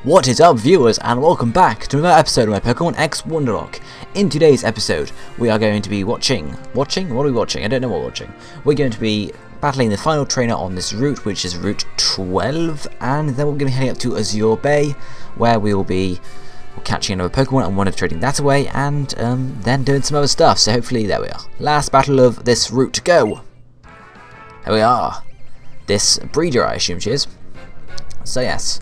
What is up, viewers, and welcome back to another episode of my Pokémon X Wonderlocke. In today's episode, we are going to be watching? What are we watching? I don't know what we're watching. We're going to be battling the final trainer on this route, which is Route 12, and then we're going to be heading up to Azure Bay, where we will be catching another Pokemon and Wonder trading that away, and then doing some other stuff. So hopefully, there we are. Last battle of this route to go. Here we are. This breeder, I assume she is. So yes.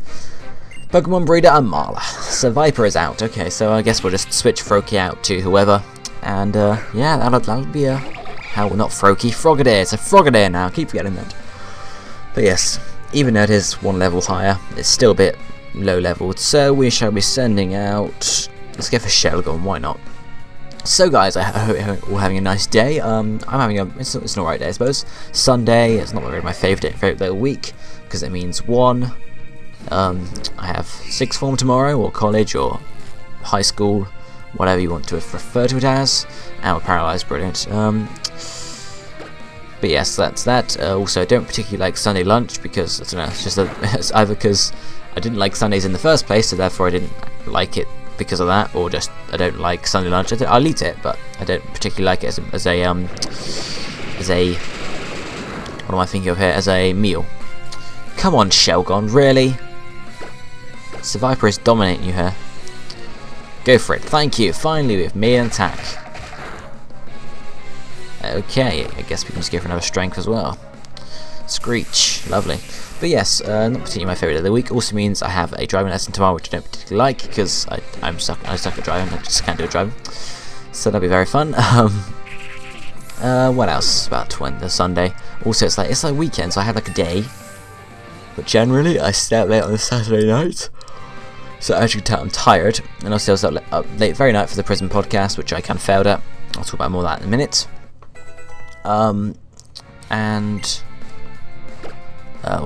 Pokemon Breeder and Marla. So Viper is out. Okay, so I guess we'll just switch Froakie out to whoever. And yeah, that'll be a... How, not Froakie, Frogadier. It's a Frogadier now, I keep forgetting that. But yes, even though it is one level higher, it's still a bit low leveled. So we shall be sending out... Let's go for Shelgon, why not? So guys, I hope you're all having a nice day. I'm having a... It's an alright day, I suppose. Sunday, it's not really my favourite day of the week, because it means one... I have sixth form tomorrow, or college, or high school, whatever you want to refer to it as, and we're paralysed, brilliant. But yes, that's that. Also, I don't particularly like Sunday lunch, because, I don't know, it's either because I didn't like Sundays in the first place, so therefore I didn't like it because of that, or just I don't like Sunday lunch. I'll eat it, but I don't particularly like it as a what am I thinking of here, as a meal. Come on, Shelgon, really? So Viper is dominating you here. Go for it. Thank you. Finally, we have me and attack. Okay, I guess we can just go for another strength as well. Screech. Lovely. But yes, not particularly my favourite of the week. Also means I have a driving lesson tomorrow, which I don't particularly like because I suck at driving. I just can't do driving. So that'll be very fun. What else about the Sunday? Also, it's like weekend, so I have like a day. But generally, I stay up late on a Saturday night. So as you can tell, I'm tired. And also, I was up late very night for the prison podcast, which I kind of failed at. I'll talk about more of that in a minute. What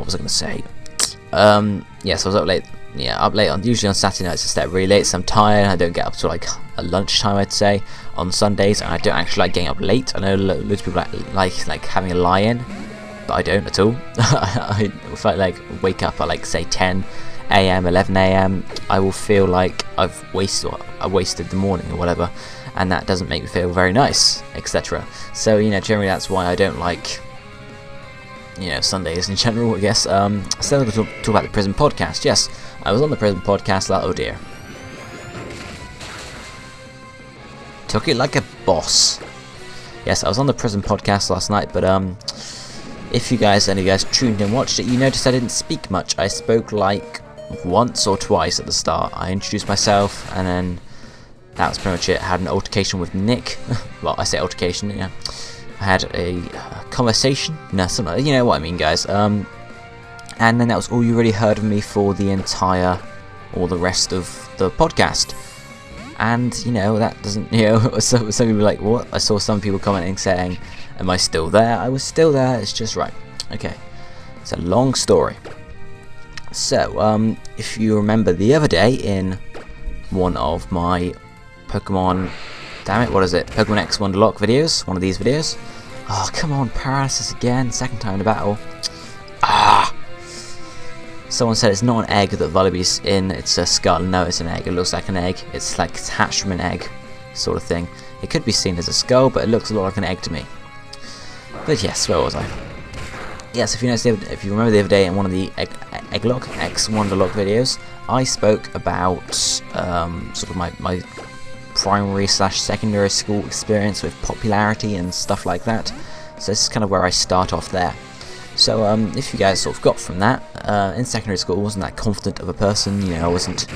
was I going to say? Yes, I was up late. Yeah, up late. Usually on Saturday nights, I stay up really late, so I'm tired. I don't get up till like a lunchtime, I'd say, on Sundays. And I don't actually like getting up late. I know loads of people like having a lie-in. But I don't at all. If I wake up at say 10 AM, 11 AM, I will feel like I wasted the morning or whatever, and that doesn't make me feel very nice, etc. So generally that's why I don't like Sundays in general, I guess. So I'm going to talk about the prison podcast. Yes, I was on the prison podcast. Oh dear, took it like a boss. Yes, I was on the prison podcast last night, but if any of you guys tuned in and watched it, you noticed I didn't speak much. I spoke like once or twice at the start. I introduced myself, and then that was pretty much it. I had an altercation with Nick. Well, I say altercation, yeah. I had a conversation. No, something, you know what I mean, guys. And then that was all you really heard of me for the rest of the podcast. And that doesn't, some people were like, what? I saw some people commenting saying, am I still there? I was still there, it's just right. Okay, it's a long story. So, if you remember the other day in one of my Pokemon, damn it, what is it? Pokemon X Wonderlocke videos, one of these videos. Oh, come on, paralysis again, second time in the battle. Ah! Someone said it's not an egg that Volibbe's in, it's a skull. No, it's an egg, it looks like an egg. It's like it's hatched from an egg, sort of thing. It could be seen as a skull, but it looks a lot like an egg to me. But yes, where was I? Yes, if you remember the other day in one of the X Wonderlocke videos, I spoke about sort of my primary/secondary school experience with popularity and stuff like that. So this is kind of where I start off there. So if you guys sort of got from that, in secondary school I wasn't that confident of a person. I wasn't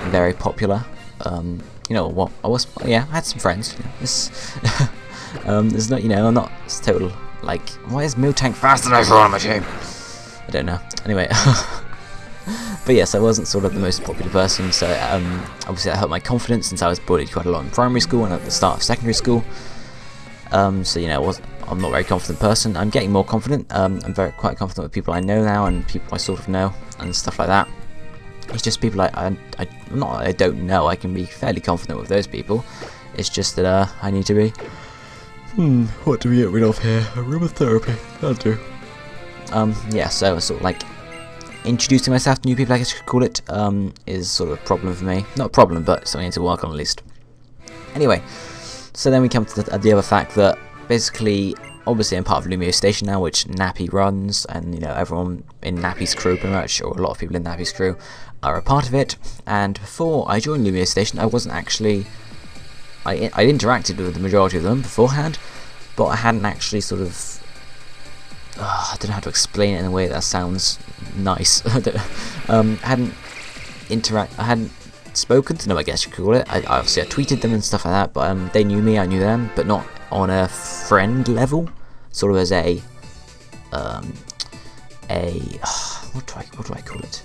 very popular. What I was, yeah, I had some friends. There's not, I'm not total. Like, why is Miltank faster than everyone on my team? I don't know. Anyway, but yes, I wasn't sort of the most popular person, so obviously that hurt my confidence since I was bullied quite a lot in primary school and at the start of secondary school. So I'm not a very confident person. I'm getting more confident. I'm quite confident with people I know now and people I sort of know and stuff like that. It's just people I don't know. I can be fairly confident with those people. It's just that I need to be. What do we get rid of here? Aromatherapy. That'll do. Yeah, so sort of like introducing myself to new people, I guess you could call it, is sort of a problem for me. Not a problem, but something I need to work on at least. Anyway, so then we come to the other fact that basically, obviously I'm part of Lumio Station now, which Nappy runs, and you know, everyone in Nappy's crew pretty much, or a lot of people in Nappy's crew, are a part of it. And before I joined Lumio Station, I wasn't actually, I interacted with the majority of them beforehand, but I hadn't actually sort of, I don't know how to explain it in a way that sounds nice. I hadn't spoken to them, I guess you could call it. I tweeted them and stuff like that, but they knew me, I knew them, but not on a friend level, sort of as a what do I call it?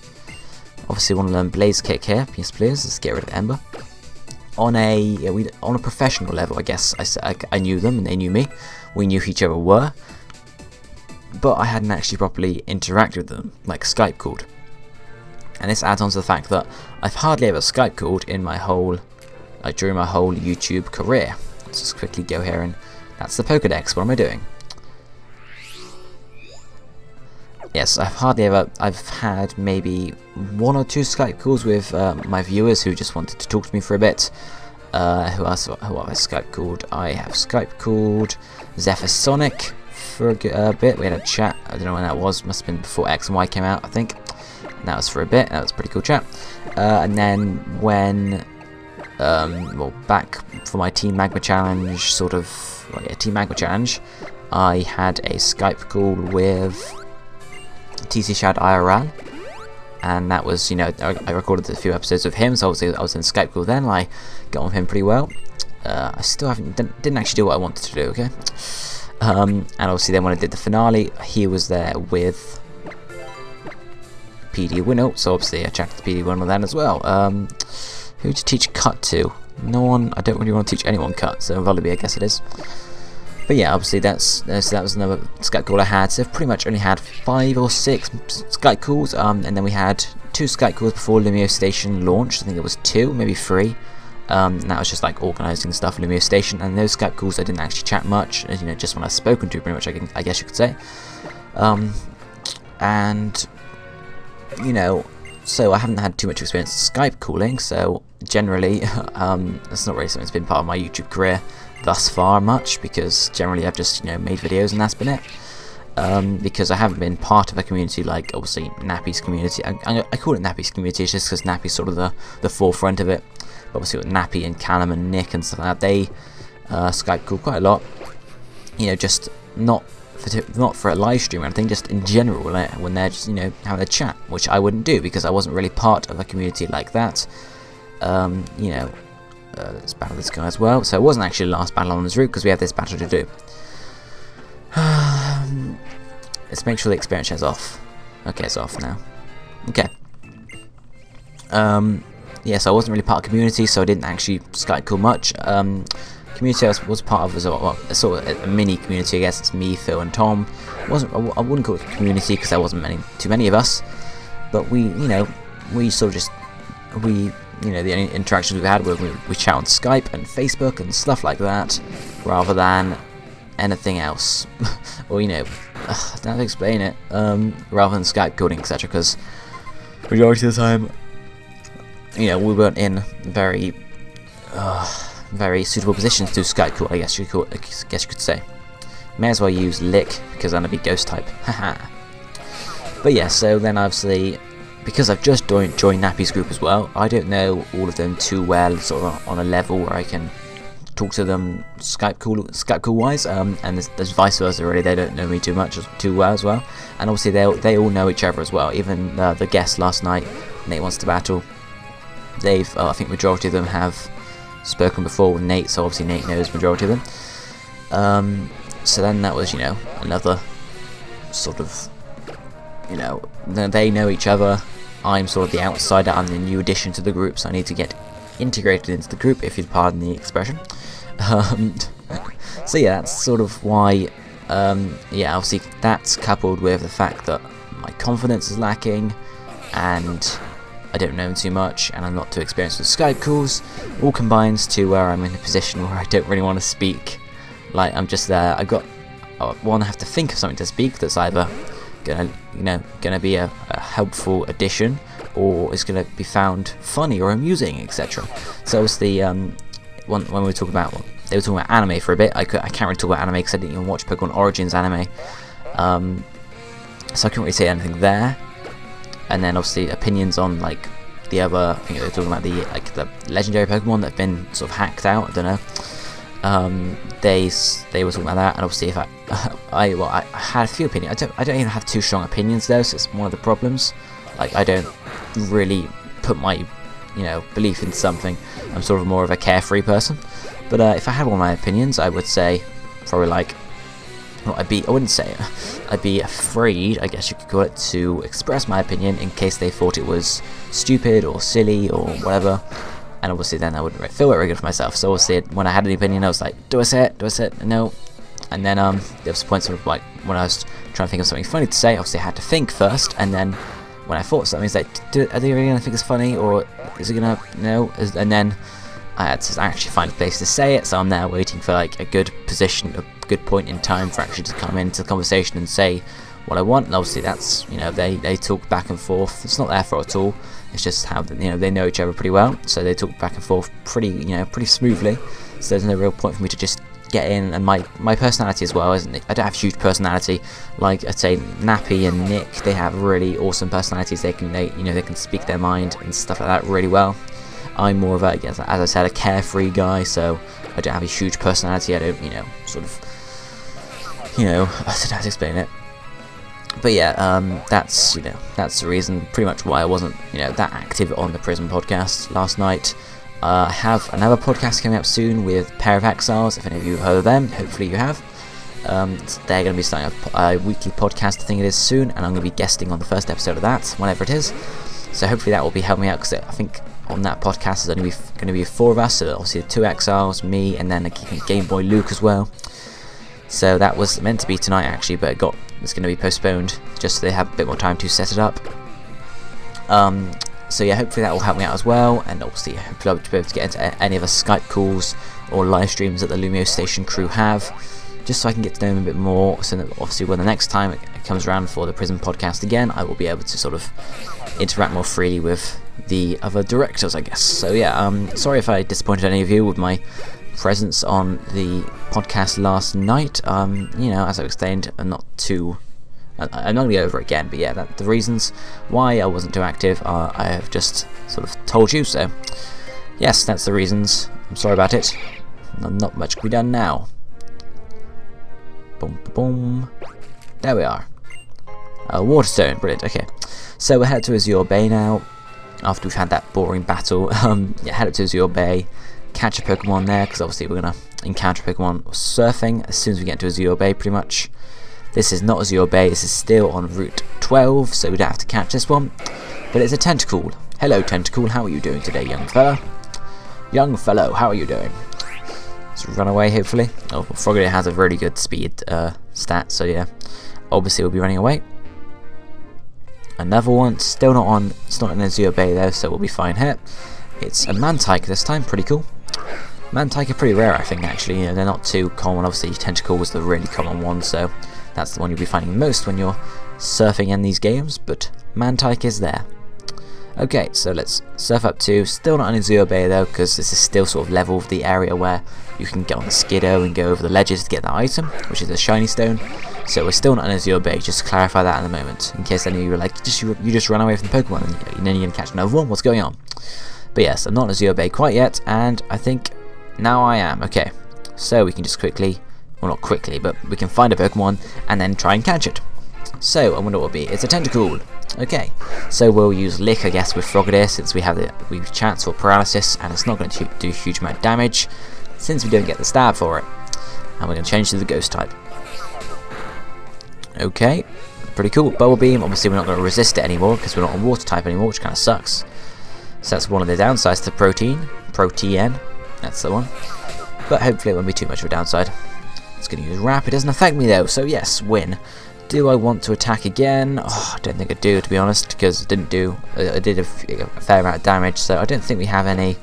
Obviously, want to learn Blaziken here. Yes, please. Let's get rid of Ember. On a professional level, I guess I knew them and they knew me. We knew who each other were, but I hadn't actually properly interacted with them, like Skype called. And this adds on to the fact that I've hardly ever Skype called in my whole, during my whole YouTube career. Let's just quickly go here, and that's the Pokédex. What am I doing? Yes, I've had maybe 1 or 2 Skype calls with my viewers who just wanted to talk to me for a bit. Who have I Skype called? I have Skype called Zephyr Sonic for a bit. We had a chat. I don't know when that was. Must have been before X and Y came out, I think. And that was for a bit. That was a pretty cool chat. And then when, well, back for my Team Magma Challenge, sort of, well, yeah, Team Magma Challenge, I had a Skype call with TC Shad IRL, and that was, you know, I recorded a few episodes of him, so obviously I was in Skype call then. I got on with him pretty well. I still didn't actually do what I wanted to do, okay? And obviously then when I did the finale, he was there with PD Winnow, so obviously I chatted to PD Winnow then as well. Who to teach cut to? No one. I don't really want to teach anyone cut, so Volleyball, I guess it is. But yeah, obviously that was another Skype call I had. So I've pretty much only had 5 or 6 Skype calls, and then we had 2 Skype calls before Lumio Station launched. I think it was 2, maybe 3. And that was just like organising stuff for Lumio Station. And those Skype calls I didn't actually chat much, you know, just when I was spoken to, pretty much. I guess you could say. And you know, so I haven't had too much experience Skype calling. So generally, that's not really something that's been part of my YouTube career thus far much, because generally I've just, you know, made videos and that's been it. Because I haven't been part of a community like, obviously, Nappy's community. I call it Nappy's community, it's just because Nappy's sort of the forefront of it. But obviously with Nappy and Callum and Nick and stuff like that, they Skype call quite a lot. You know, just not for a live stream or anything, just in general when they're just, you know, having a chat, which I wouldn't do because I wasn't really part of a community like that. You know, let's battle this guy as well. So it wasn't actually the last battle on this route because we have this battle to do. Let's make sure the experience share's off. Okay, it's off now. Okay. Yeah, so I wasn't really part of the community, so I didn't actually Skype call much. Community I was part of was a sort of a mini community, I guess. It's me, Phil, and Tom. I wouldn't call it a community because there wasn't too many of us. But we, you know, we sort of just, you know, the only interactions we had were we chat on Skype and Facebook and stuff like that, rather than anything else. Or, you know, I don't know how to explain it, rather than Skype calling, etc. Because majority of the time, you know, we weren't in very suitable positions to Skype call, I guess you could say. May as well use Lick, because I'm a big ghost type. Haha. But yeah, so then obviously, because I've just joined Nappy's group as well, I don't know all of them too well, sort of on a level where I can talk to them Skype call wise, and there's vice versa really. They don't know me too well as well, and obviously they all know each other as well. Even the guest last night, Nate Wants to Battle, they've I think majority of them have spoken before with Nate, so obviously Nate knows majority of them. So then that was, you know, another sort of, you know, they know each other. I'm sort of the outsider, I'm the new addition to the group, so I need to get integrated into the group, if you'd pardon the expression. So yeah, that's sort of why, yeah, obviously that's coupled with the fact that my confidence is lacking, and I don't know too much, and I'm not too experienced with Skype calls, all combines to where I'm in a position where I don't really want to speak. Like, I'm just there, I have to think of something to speak that's either gonna be a helpful addition, or is gonna be found funny or amusing, etc. So obviously, when we were talking about, they were talking about anime for a bit. I can't really talk about anime because I didn't even watch Pokemon Origins anime, so I couldn't really say anything there. And then obviously opinions on like the other, I think they were talking about the legendary Pokemon that have been sort of hacked out. I don't know. They were talking about that, and obviously if I had a few opinions. I don't even have too strong opinions though, so it's one of the problems. Like, I don't really put my belief in something. I'm sort of more of a carefree person. But if I had one of my opinions, I would say probably like, well, I wouldn't say it. I'd be afraid, I guess you could call it, to express my opinion in case they thought it was stupid or silly or whatever. And obviously then I wouldn't feel very good for myself. So obviously when I had an opinion, I was like, do I say it? Do I say it? No. And then there was points of like when I was trying to think of something funny to say, obviously I had to think first, and then when I thought something, it's like, are they really going to think it's funny, or is it going to, no? And then I had to actually find a place to say it, so I'm now waiting for like a good position, a good point in time for actually to come into the conversation and say what I want. And obviously that's, they talk back and forth. It's not their fault at all. It's just how, they know each other pretty well, so they talk back and forth pretty smoothly. So there's no real point for me to just get in, and my personality as well, isn't it? I don't have huge personality. Like I'd say Nappy and Nick, they have really awesome personalities. They can speak their mind and stuff like that really well. I'm more of a, as I said, a carefree guy, so I don't have a huge personality. I don't, sort of, I don't know how to explain it. But yeah, that's the reason, pretty much why I wasn't, that active on the Prism podcast last night. I have another podcast coming up soon with Pair of Exiles. If any of you have heard of them, hopefully you have. They're going to be starting a weekly podcast, I think it is, soon, and I'm going to be guesting on the first episode of that, whenever it is. So hopefully that will be helping me out, because I think on that podcast there's only going to be 4 of us, so obviously the 2 Exiles, me, and then a Game Boy Luke as well. So that was meant to be tonight actually, but it's going to be postponed just so they have a bit more time to set it up. So yeah, hopefully that will help me out as well, and obviously hopefully I'll be able to get into any of the Skype calls or live streams that the Lumio Station crew have, just so I can get to know them a bit more, so that obviously when the next time it comes around for the Prism podcast again, I will be able to sort of interact more freely with the other directors, I guess. So yeah, sorry if I disappointed any of you with my presence on the podcast last night. As I explained, I'm not going to go over it again, but yeah, the reasons why I wasn't too active I have just sort of told you, so yes, that's the reasons. I'm sorry about it. Not much can be done now. Boom, boom. There we are. Waterstone, brilliant, okay. So we're headed to Azure Bay now, after we've had that boring battle. Yeah, head up to Azure Bay, catch a Pokemon there, because obviously we're going to encounter Pokemon surfing as soon as we get to Azure Bay, pretty much. This is not Azure Bay, this is still on Route 12, so we don't have to catch this one. But it's a Tentacool. Hello Tentacool, how are you doing today, young fella? Young fellow, how are you doing? Let's run away, hopefully. Oh, well, Frogadier has a really good speed stat, so yeah. Obviously we'll be running away. Another one, still not on, it's not in Azure Bay though, so we'll be fine here. It's a Mantike this time, pretty cool. Mantike are pretty rare, I think, actually. They're not too common. Obviously Tentacool was the really common one, so that's the one you'll be finding most when you're surfing in these games, but Mantike is there. Okay, so let's surf up to, still not in Azure Bay though, because this is still sort of level of the area where you can get on the Skiddo and go over the ledges to get that item, which is a shiny stone. So we're still not in Azure Bay, just to clarify that in the moment, in case any of you were like, you just ran away from the Pokemon and then you're going to catch another one, what's going on? But yes, I'm not in Azure Bay quite yet, and I think now I am. Okay, so we can just quickly, well not quickly, but we can find a Pokemon and then try and catch it. So I wonder what it will be. It's a Tentacool. Okay, so we'll use Lick, I guess, with Frogadier, since we have chance for paralysis, and it's not going to do a huge amount of damage, since we don't get the stab for it. And we're going to change to the Ghost type. Okay, pretty cool. Bubble Beam, obviously we're not going to resist it anymore, because we're not on Water type anymore, which kind of sucks. So that's one of the downsides to Protean, that's the one. But hopefully it won't be too much of a downside. It's going to use Wrap, it doesn't affect me though, so yes, win. Do I want to attack again? Oh, I don't think I do, to be honest, because I did a fair amount of damage, so I don't think we have any,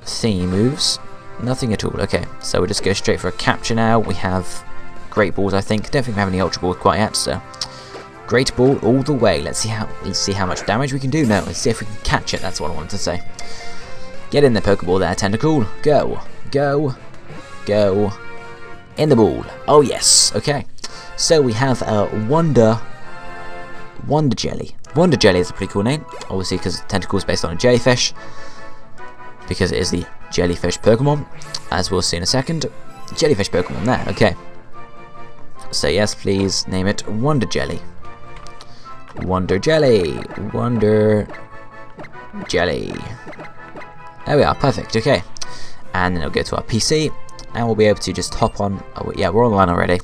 thingy moves. Nothing at all. Okay, so we'll just go straight for a capture now. We have great balls, I think. Don't think we have any ultra balls quite yet, so great ball all the way. Let's see how much damage we can do now. Let's see if we can catch it. That's what I wanted to say. Get in the Pokeball there, Tentacool. Go, go, go. In the ball. Oh yes. Okay. So we have Wonder Jelly. Wonder Jelly is a pretty cool name, obviously because Tentacool is based on a jellyfish, because it is the jellyfish Pokemon, as we'll see in a second. Jellyfish Pokemon there. Okay. So yes, please name it Wonder Jelly. Wonder Jelly. Wonder Jelly. There we are. Perfect. Okay. And then it'll go to our PC, and we'll be able to just hop on. Oh, yeah, we're online already.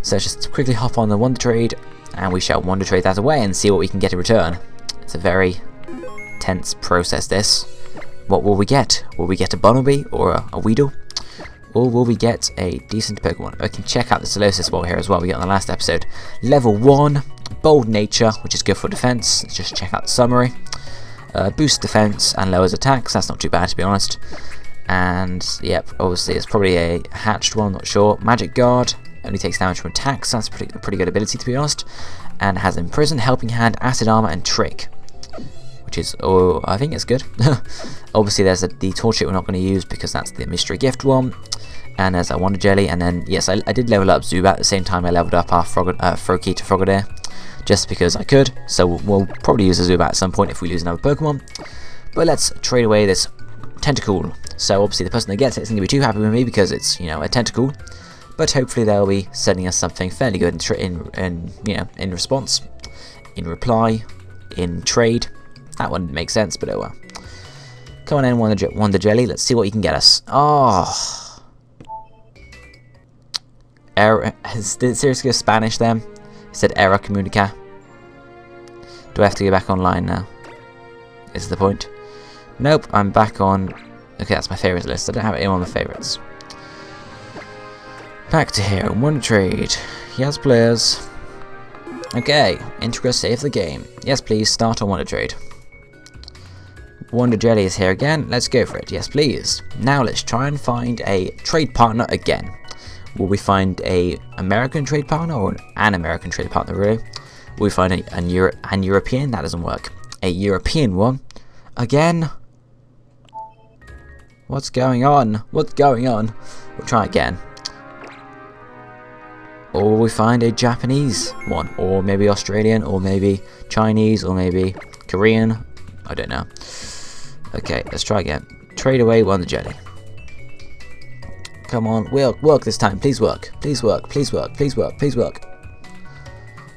So let's just quickly hop on the Wonder Trade, and we shall Wonder Trade that away and see what we can get in return. It's a very tense process, this. What will we get? Will we get a Bunnelby or a Weedle? Or will we get a decent Pokemon? We can check out the Solosis while we're here as well. We got on the last episode. Level 1, Bold Nature, which is good for defense. Let's just check out the summary. Boosts defense and lowers attacks. That's not too bad, to be honest. And yep, obviously it's probably a hatched one, not sure. Magic Guard only takes damage from attacks. That's a pretty good ability, to be honest. And has Imprison, Helping Hand, Acid Armor, and Trick, which is, oh, I think it's good. Obviously there's the Torchic we're not going to use because that's the mystery gift one. And there's a Wonder Jelly, and then yes, I did level up Zubat at the same time I leveled up our Froakie to Frogadier, just because I could. So we'll probably use a Zubat at some point if we lose another Pokemon. But let's trade away this Tentacool. So obviously the person that gets it isn't going to be too happy with me because it's, you know, a Tentacool. But hopefully they'll be sending us something fairly good in response, in reply, in trade. That one didn't make sense, but oh well. Come on in, Wonder Jelly. Let's see what you can get us. Oh. Did it seriously go Spanish then? It said Error Comunica. Do I have to go back online now? Is the point? Nope, I'm back on. Okay, that's my favourites list. I don't have it in on the favourites. Back to here. Wonder Trade. Yes, players. Okay, Integra save the game. Yes, please, start on Wonder Trade. Wonder Jelly is here again. Let's go for it. Yes, please. Now let's try and find a trade partner again. Will we find a American trade partner or an American trade partner, really? Will we find an European? That doesn't work. A European one? Again? What's going on? What's going on? We'll try again. Or will we find a Japanese one? Or maybe Australian, or maybe Chinese, or maybe Korean? I don't know. Okay, let's try again. Trade away Wonder Jelly. Come on, work this time. Please work. Please work. Please work. Please work. Please work.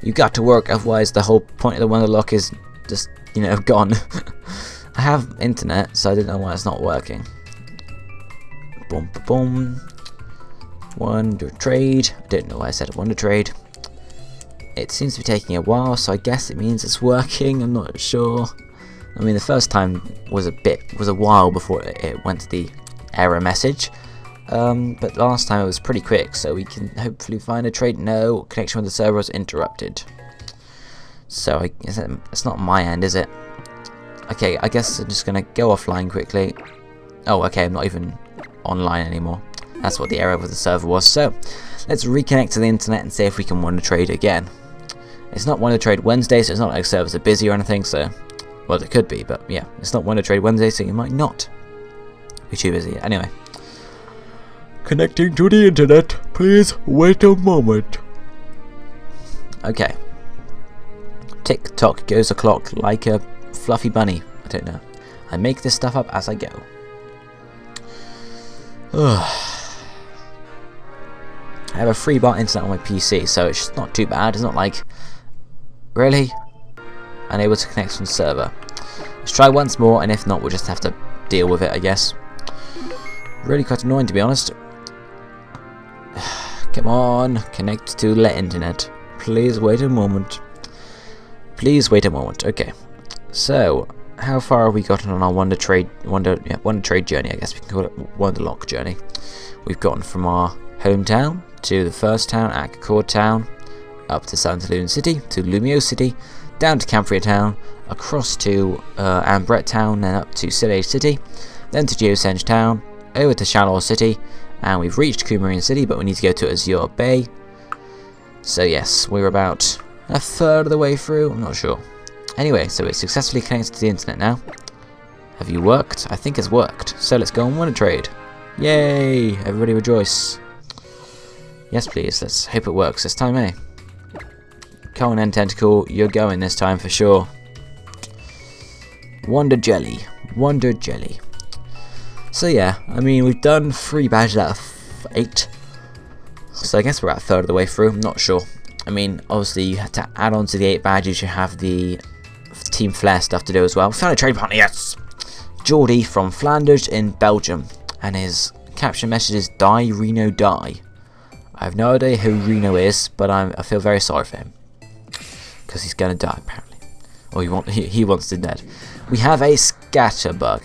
You got to work, otherwise the whole point of the Wonderlocke is just, you know, gone. I have internet, so I don't know why it's not working. Boom, boom, boom. Wonder Trade. I don't know why I said Wonder Trade. It seems to be taking a while, so I guess it means it's working. I'm not sure. I mean, the first time was a while before it went to the error message. But last time it was pretty quick, so we can hopefully find a trade. No, connection with the server was interrupted. So it's not my end, is it? Okay, I guess I'm just gonna go offline quickly. Oh, okay, I'm not even online anymore. That's what the error with the server was. So let's reconnect to the internet and see if we can Wonder Trade again. It's not Wonder Trade Wednesday, so it's not like servers are busy or anything. So, well, it could be, but yeah, it's not Wonder Trade Wednesday, so you might not be too busy. Anyway. Connecting to the internet. Please wait a moment. Okay. Tick tock goes a clock like a fluffy bunny. I don't know. I make this stuff up as I go. I have a free bar internet on my PC, so it's not too bad. It's not like, really? Unable to connect from the server. Let's try once more, and if not, we'll just have to deal with it, I guess. Really quite annoying, to be honest. Come on, connect to the internet. Please wait a moment. Please wait a moment. Okay. So, how far have we gotten on our Wonder Trade journey? I guess we can call it Wonderlocke journey. We've gotten from our hometown to the first town, Akacord Town, up to Santaloon City, to Lumio City, down to Camphria Town, across to Ambret Town, then up to Silage City, then to Geosenge Town, over to Shallow City, and we've reached Coumarin City, but we need to go to Azure Bay, So yes, we're about a third of the way through, I'm not sure. Anyway, so it's successfully connected to the internet now. Have you worked? I think it's worked. So let's go and win a trade. Yay! Everybody rejoice. Yes please, let's hope it works this time, eh? Come on then, Tentacle, you're going this time for sure. Wonder Jelly. Wonder Jelly. So yeah, I mean, we've done 3 badges out of 8. So I guess we're about a third of the way through, I'm not sure. I mean, obviously you have to add on to the 8 badges, you have the Team Flair stuff to do as well. We found a trade partner, yes! Geordie from Flanders in Belgium. And his caption message is, die Reno die. I have no idea who Reno is, but I feel very sorry for him. Because he's going to die, apparently. Or he wants to dead. We have a Scatterbug.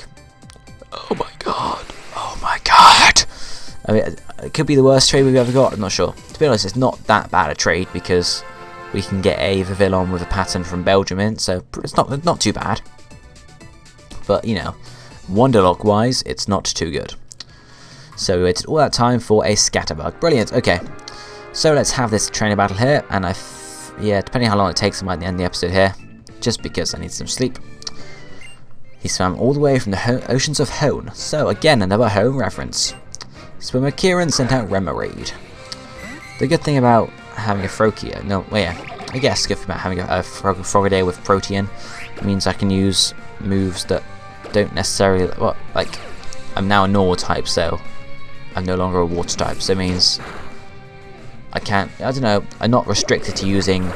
Oh my god. Oh my god. I mean, it could be the worst trade we've ever got, I'm not sure. To be honest, it's not that bad a trade because we can get a Vivillon with a pattern from Belgium in, so it's not too bad. But, you know, Wonderlocke wise, it's not too good. So we waited all that time for a Scatterbug. Brilliant, okay. So let's have this training battle here, and yeah, depending how long it takes, I might end the episode here, just because I need some sleep. He swam all the way from the oceans of Hone. So again, another Hone reference. Swimmer Kieran sent out Remoraid. The good thing about having a Froakie, I guess the good thing about having a Frogadier with Protean means I can use moves that don't necessarily, well, like, I'm now a normal type, so I'm no longer a water type, so it means I can't, I don't know, I'm not restricted to using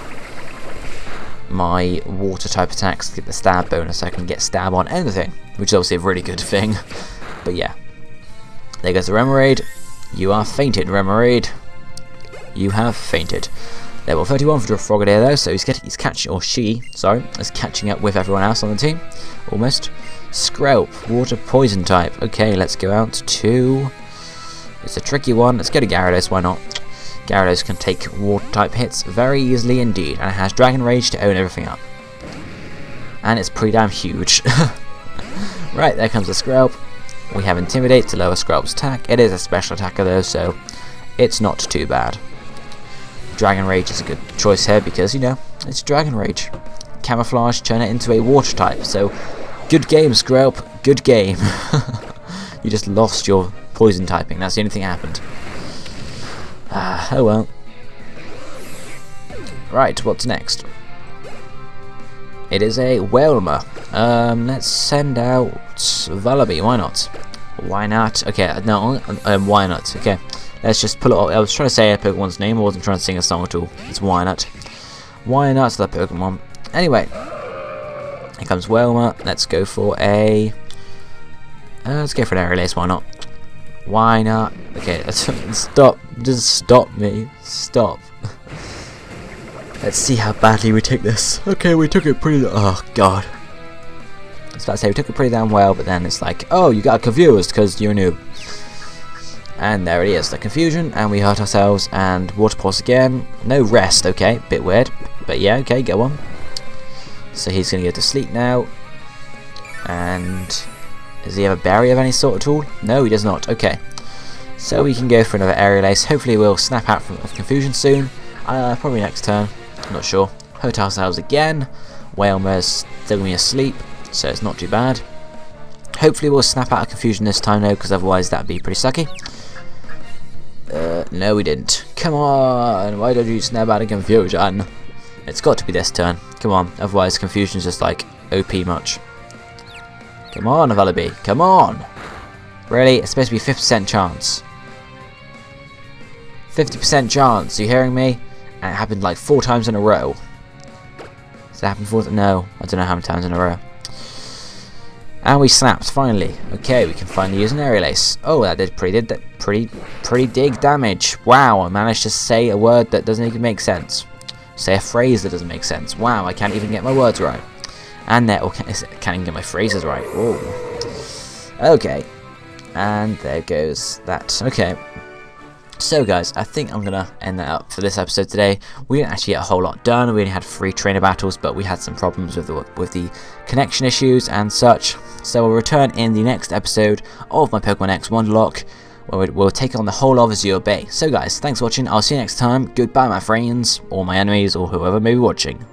my water type attacks to get the stab bonus. I can get stab on anything, which is obviously a really good thing. But yeah, there goes the Remoraid. You are fainted, Remoraid. You have fainted. Level 31 for Frogadier though, so he's catching, or she, sorry, is catching up with everyone else on the team, almost. Skrelp, water poison type. Okay, let's go out to, it's a tricky one, let's go to Gyarados, why not? Gyarados can take water type hits very easily indeed, and it has Dragon Rage to own everything up. And it's pretty damn huge. Right, there comes the Skrelp. We have Intimidate to lower Skrelp's attack. It is a special attacker though, so it's not too bad. Dragon Rage is a good choice here because, you know, it's Dragon Rage. Camouflage, turn it into a water type, so good game, Skrelp, good game. You just lost your poison typing, that's the only thing that happened. Oh well. Right, what's next? It is a Whelmer. Let's send out Vullaby, why not? Why not? Okay, no, why not? Okay, let's just pull it off. I was trying to say a Pokemon's name, I wasn't trying to sing a song at all. It's why not? Why not that Pokemon? Anyway, here comes Whelmer. Let's go for a... let's go for an Aerial Ace, why not? Why not? Okay, stop. Just stop me. Stop. Let's see how badly we take this. Okay, we took it pretty... oh, God. I was about to say, we took it pretty damn well, but then it's like, oh, you got confused because you're a noob. And there it is, the confusion, and we hurt ourselves, and Water Pulse again. No rest, okay, bit weird. But yeah, okay, go on. So he's going to go to sleep now. And... does he have a barrier of any sort at all? No, he does not. Okay. So we can go for another Aerial Ace. Hopefully we'll snap out from confusion soon. Probably next turn. I'm not sure. Hurt ourselves again. Whelmer's still going to be asleep, so it's not too bad. Hopefully we'll snap out of confusion this time though, because otherwise that'd be pretty sucky. No we didn't. Come on, why don't you snap out of confusion? It's got to be this turn. Come on, otherwise confusion's just like OP much. Come on, Vullaby, come on! Really? It's supposed to be 50% chance. 50% chance, are you hearing me? And it happened like 4 times in a row. Does it happen 4 times? No, I don't know how many times in a row. And we snapped, finally. Okay, we can finally use an Aerial Ace. Oh, that did pretty dig damage. Wow, I managed to say a word that doesn't even make sense. Say a phrase that doesn't make sense. Wow, I can't even get my words right. And there, can't even get my phrases right. Whoa. Okay. And there goes that. Okay. So guys, I think I'm going to end that up for this episode today. We didn't actually get a whole lot done. We only had 3 trainer battles, but we had some problems with the connection issues and such. So we'll return in the next episode of my Pokemon X Wonderlocke where we'll take on the whole of Azure Bay. So guys, thanks for watching. I'll see you next time. Goodbye, my friends, or my enemies, or whoever may be watching.